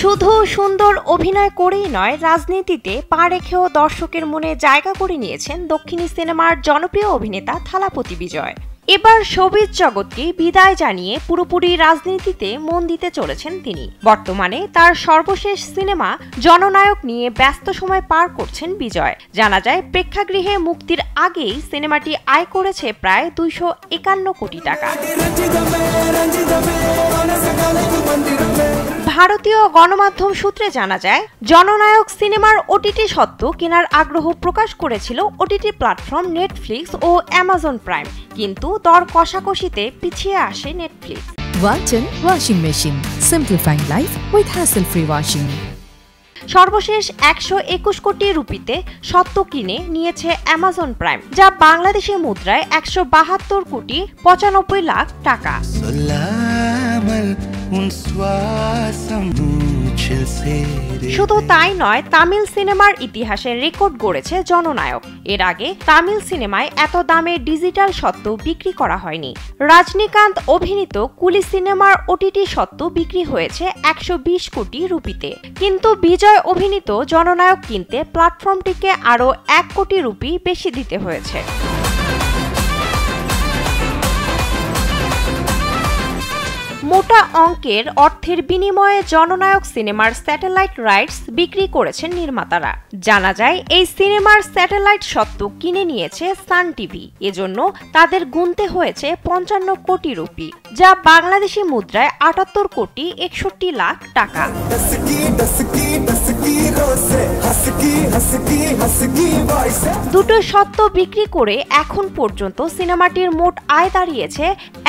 শুধু সুন্দর অভিনয় করেই নয়, রাজনীতিতে পা রেখেও দর্শকের মনে জায়গা করে নিয়েছেন দক্ষিণী সিনেমার জনপ্রিয় অভিনেতা থালাপতি বিজয়। এবার শোবিজ জগৎকে বিদায় জানিয়ে পুরোপুরি রাজনীতিতে মন দিতে চলেছেন তিনি। বর্তমানে তার সর্বশেষ সিনেমা জননায়ক নিয়ে ব্যস্ত সময় পার করছেন বিজয়। জানা যায়, প্রেক্ষাগৃহে মুক্তির আগেই সিনেমাটি আয় করেছে প্রায় 251 কোটি টাকা। ভারতীয় গণমাধ্যম সূত্রে জানা যায়, জননায়ক সিনেমার ওটিটি স্বত্ব কেনার আগ্রহ প্রকাশ করেছিল ওটিটি প্ল্যাটফর্ম নেটফ্লিক্স ও অ্যামাজন প্রাইম, কিন্তু দর কষাকষিতে পিছিয়ে আসে Netflix. Walton washing machine, simplifying life with hassle-free washing. সর্বশেষ 121 কোটি রুপিতে স্বত্ব কিনে নিয়েছে অ্যামাজন প্রাইম, যা বাংলাদেশি মুদ্রায় 172 কোটি 95 লাখ টাকা। শুধু তাই নয়, তামিল সিনেমার ইতিহাসে রেকর্ড গড়েছে জননায়ক। এর আগে তামিল সিনেমায় এত দামে ডিজিটাল স্বত্ব বিক্রি করা হয়নি। রজনীকান্ত অভিনীত কুলি সিনেমার ওটিটি স্বত্ব বিক্রি হয়েছে 120 কোটি রুপিতে, কিন্তু বিজয় অভিনীত জননায়ক কিনতে প্ল্যাটফর্মটিকে আরও 1 কোটি রুপি বেশি দিতে হয়েছে। মোটা অঙ্কের অর্থের বিনিময়ে জননায়ক সিনেমার স্যাটেলাইট রাইটস বিক্রি করেছেন নির্মাতারা। জানা যায়, এই সিনেমার স্যাটেলাইট স্বত্ব কিনে নিয়েছে সান টিভি। এজন্য তাদের গুনতে হয়েছে 55 কোটি রুপি, যা বাংলাদেশি মুদ্রায় 78 কোটি 61 লাখ টাকা। দুটো স্বত্ব বিক্রি করে এখন পর্যন্ত সিনেমাটির মোট আয় দাঁড়িয়েছে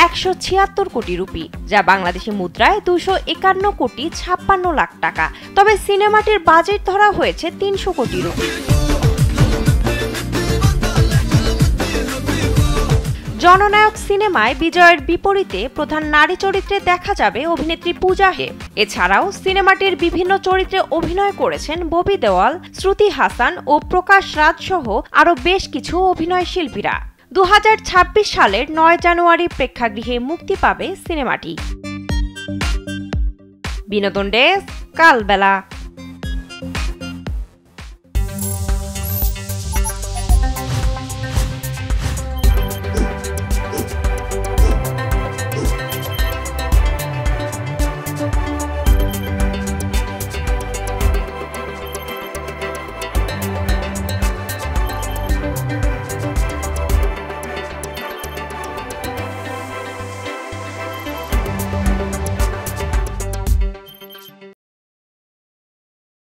176 কোটি রুপি, যা বাংলাদেশি মুদ্রায় 251 কোটি 56 লাখ টাকা। তবে সিনেমাটির বাজেট ধরা হয়েছে 300 কোটি রুপি। জননায়ক সিনেমায় বিজয়ের বিপরীতে প্রধান নারী চরিত্রে দেখা যাবে অভিনেত্রী পূজা হেগড়ে। এছাড়াও সিনেমাটির বিভিন্ন চরিত্রে অভিনয় করেছেন ববি দেওয়াল, শ্রুতি হাসান ও প্রকাশ রাজ সহ আরও বেশ কিছু অভিনয় শিল্পীরা। 2026 সালের 9 জানুয়ারি প্রেক্ষাগৃহে মুক্তি পাবে সিনেমাটি। বিনোদন ডেস্ক, কালবেলা।